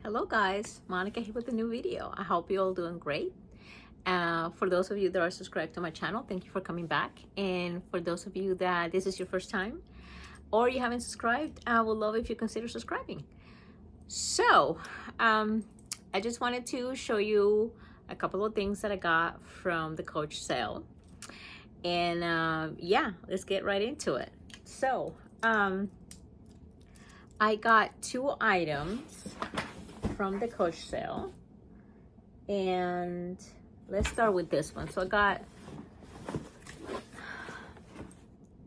Hello guys, Monica here with a new video. I hope you're all doing great. For those of you that are subscribed to my channel, thank you for coming back. And for those of you that this is your first time or you haven't subscribed, I would love if you consider subscribing. So, I just wanted to show you a couple of things that I got from the Coach sale. And yeah, let's get right into it. So, I got 2 items from the Coach sale, and let's start with this one. So I got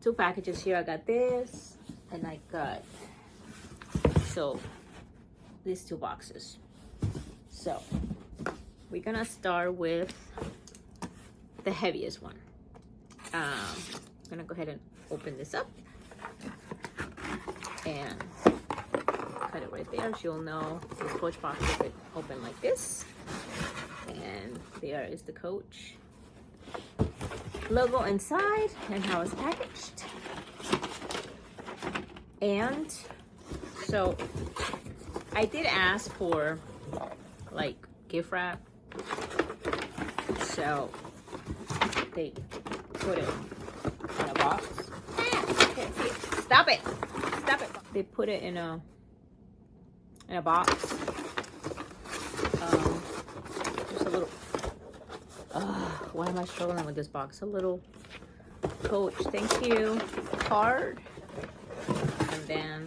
2 packages here. I got this and I got these 2 boxes. So we're gonna start with the heaviest one. I'm gonna go ahead and open this up and cut it right there, so you'll know this Coach box is open like this. And there is the Coach logo inside and how it's packaged. And so I did ask for like gift wrap, so they put it in a box. Stop it! Stop it! They put it in a box. Just a little. Why am I struggling with this box? A little Coach thank you card, and then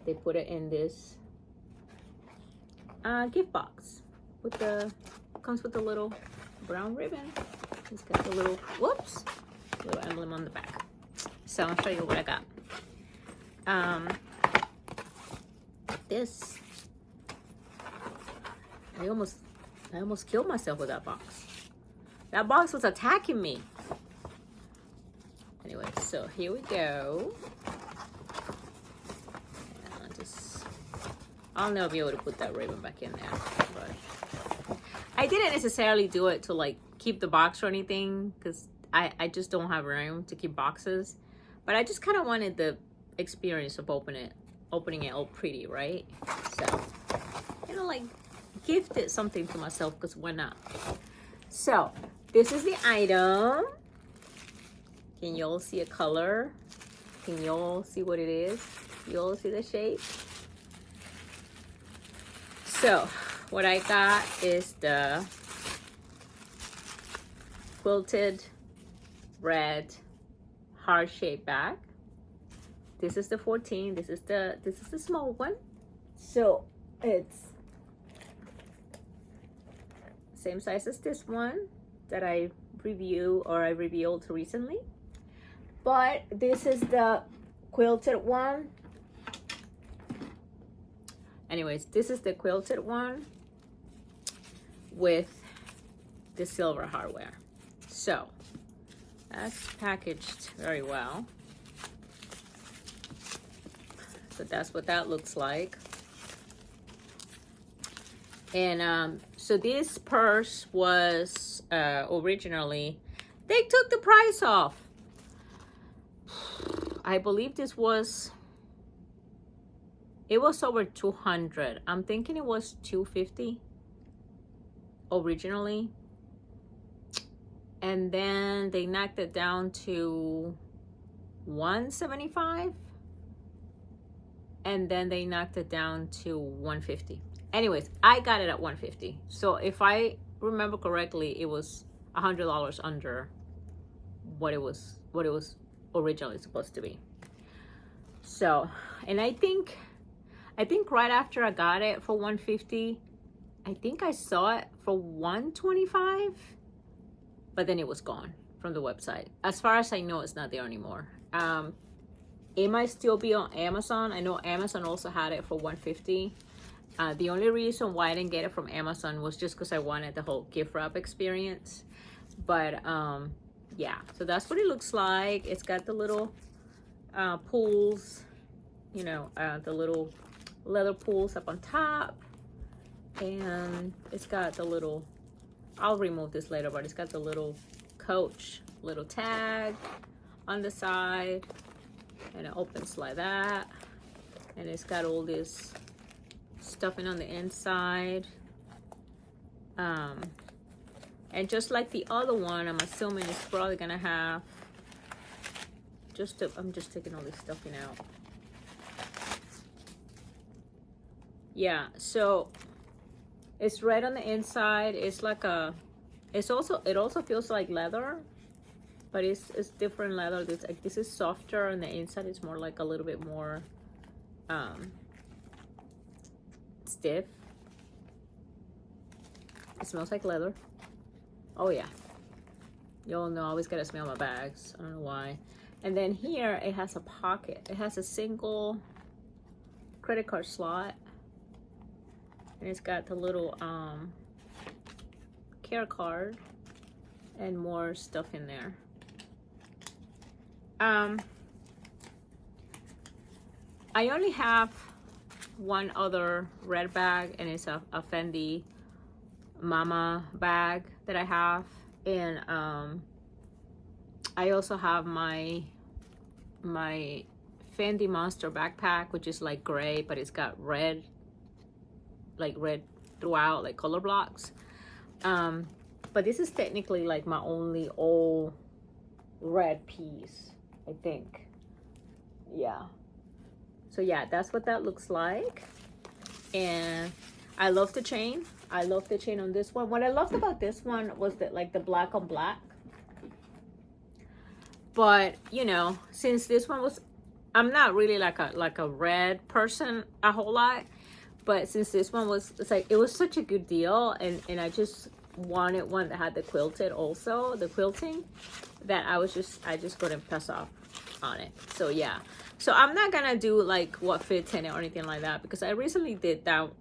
they put it in this gift box with comes with a little brown ribbon. It's got the little little emblem on the back. So I'll show you what I got. This I almost killed myself with that box. That box was attacking me. Anyway, so here we go. I'll never be able to put that ribbon back in there, but I didn't necessarily do it to like keep the box or anything, because I just don't have room to keep boxes. But I just kind of wanted the experience of opening it all pretty, right? So, like gifted something to myself, because why not? So this is the item. Can you all see a color? Can you all see what it is? You all see the shape? So what I got is the quilted red heart shaped bag. This is the 14. This is the small one. So it's same size as this one that I revealed recently. But this is the quilted one. Anyways, this is the quilted one with the silver hardware. So that's packaged very well. So that's what that looks like. And so this purse was originally, they took the price off. I believe it was over 200. I'm thinking it was 250 originally, and then they knocked it down to 175, and then they knocked it down to 150. Anyways, I got it at 150. So if I remember correctly, it was $100 under what it was originally supposed to be. So, and I think right after I got it for 150, I think I saw it for 125, but then it was gone from the website. As far as I know, it's not there anymore. It might still be on Amazon. I know Amazon also had it for 150. The only reason why I didn't get it from Amazon was just because I wanted the whole gift wrap experience. But yeah, so that's what it looks like. It's got the little pulls, the little leather pulls up on top, and it's got the little, I'll remove this later, but it's got the little Coach little tag on the side, and it opens like that, and it's got all this stuffing on the inside. And just like the other one, I'm assuming it's probably gonna have I'm just taking all this stuffing out. Yeah, so it's red on the inside. It's like it also feels like leather, but it's different leather. This is softer, and the inside is more like a little bit more stiff. It smells like leather. Oh yeah, y'all know I always gotta smell my bags. I don't know why. And then here it has a pocket. It has a single credit card slot, and it's got the little care card and more stuff in there. I only have one other red bag, and it's a Fendi Mama bag that I have, and I also have my Fendi Monster backpack, which is like gray, but it's got red, like red throughout, like color blocks. But this is technically like my only all red piece, I think. Yeah. So yeah, that's what that looks like. And I love the chain. I love the chain on this one. What I loved about this one was that like the black on black. But you know, since this one was, I'm not really like a red person a whole lot, but since this one was, it's like it was such a good deal, and I just wanted one that had the quilted also, the quilting, that I just couldn't pass off on it. So yeah, so I'm not gonna do like what fits in it or anything like that, because I recently did that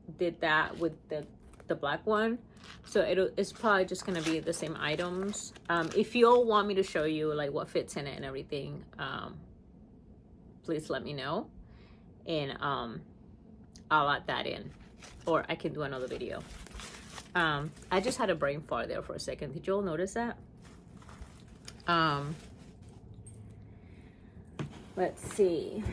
with the black one. So it's probably just gonna be the same items. If you all want me to show you like what fits in it and everything, please let me know, and I'll add that in, or I can do another video. I just had a brain fart there for a second. Did you all notice that? Let's see.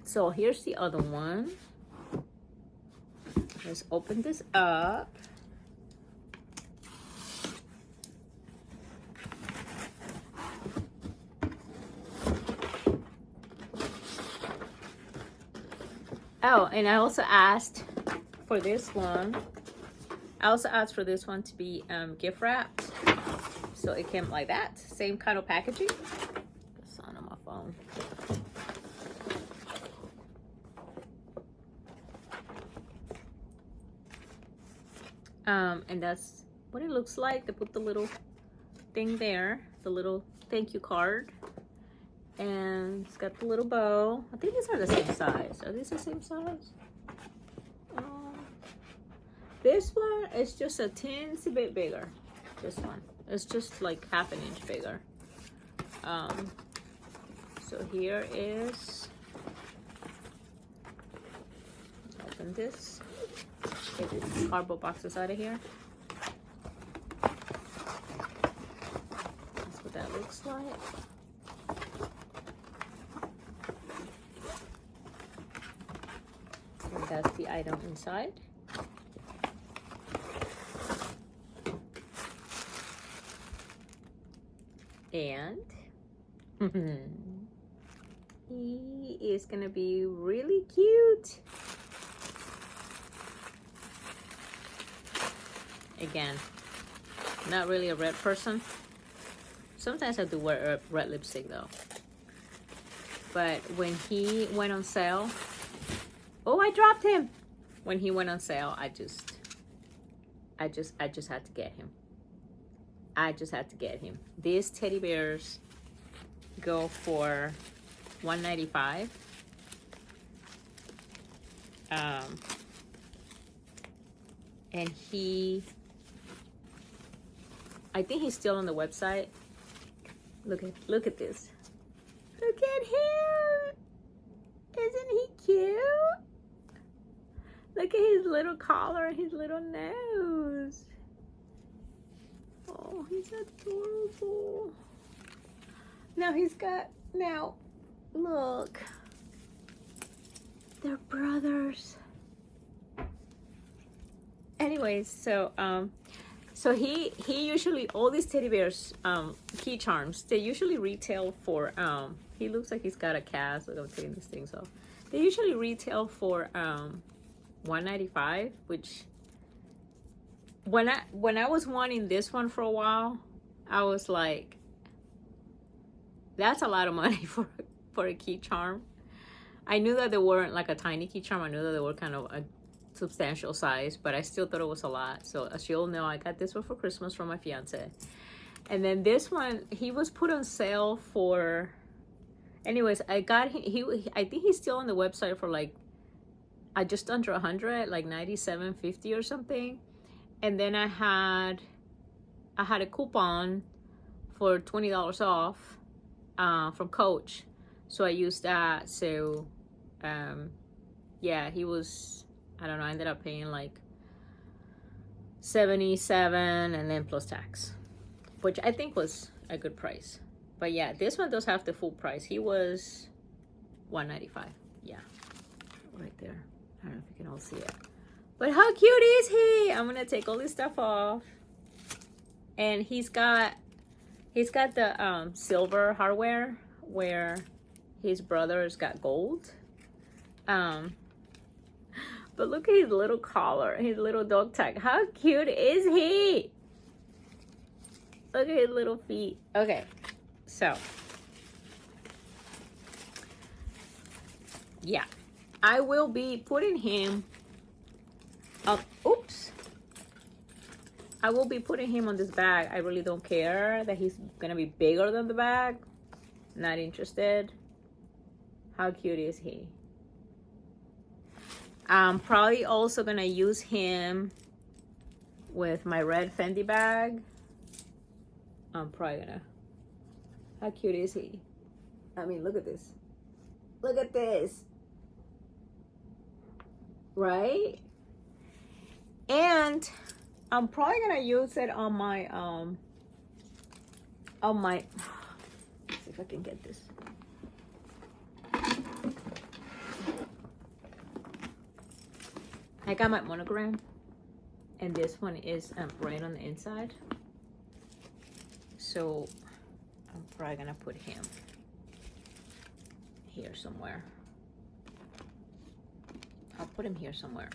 So here's the other one. Let's open this up. Oh, and I also asked for this one. I also asked for this one to be gift wrapped. So it came like that. Same kind of packaging. It's on my phone. And that's what it looks like. They put the little thing there, the little thank you card, and it's got the little bow. I think these are the same size. Are these the same size? This one is just a teensy bit bigger. This one, it's just like half an inch bigger. So here is, open this. Get these cardboard boxes out of here. That's what that looks like. And that's the item inside. And he is gonna be really cute. Again, not really a red person. Sometimes I do wear red lipstick though. But when he went on sale, oh, I dropped him. When he went on sale, I just had to get him. I just had to get him. These teddy bears go for $195. And I think he's still on the website. Look at this. Look at him. Isn't he cute? Look at his little collar and his little nose. Oh, he's adorable. Now look. They're brothers. Anyways, so he usually, all these teddy bears, key charms, they usually retail for he looks like he's got a cast. Look, I'm taking these things off. They usually retail for $195, which when I was wanting this one for a while, I was like, that's a lot of money for a key charm. I knew that they weren't like a tiny key charm. I knew that they were kind of a substantial size, but I still thought it was a lot. So as you'll know, I got this one for Christmas from my fiance. And then this one, he was put on sale for, anyways, I got I think he's still on the website for like just under 100, like 97.50 or something. And then I had a coupon for $20 off from Coach, so I used that. So yeah, he was, I don't know, I ended up paying like $77 and then plus tax, which I think was a good price. But yeah, this one does have the full price. He was $195. Yeah, right there. I don't know if you can all see it, but how cute is he? I'm gonna take all this stuff off, and he's got the silver hardware where his brother's got gold. But look at his little collar, his little dog tag. How cute is he? Look at his little feet. Okay, so yeah, I will be putting him up. Oops. I will be putting him on this bag. I really don't care that he's gonna be bigger than the bag. Not interested. How cute is he? I'm probably also gonna use him with my red Fendi bag. I'm probably gonna. How cute is he? I mean, look at this. Look at this. Right? And I'm probably gonna use it on my let's see if I can get this. I got my monogram, and this one is right on the inside. So I'm probably gonna put him here somewhere. I'll put him here somewhere.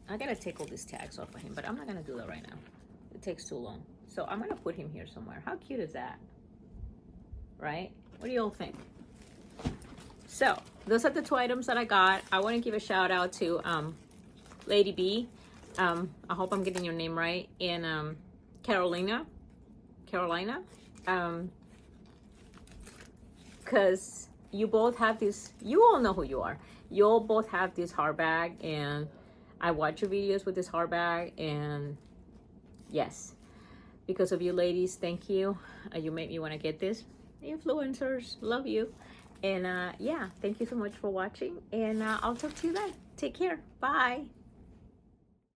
I gotta take all these tags off of him, but I'm not gonna do that right now. It takes too long. So I'm gonna put him here somewhere. How cute is that? Right? What do you all think? So those are the 2 items that I got. I want to give a shout out to Lady B. I hope I'm getting your name right. And Carolina. Because you both have this, you all know who you are. You all both have this hard bag, and I watch your videos with this hard bag, and yes, because of you ladies, thank you. You made me want to get this. Influencers, love you. And yeah, thank you so much for watching, and I'll talk to you then. Take care. Bye.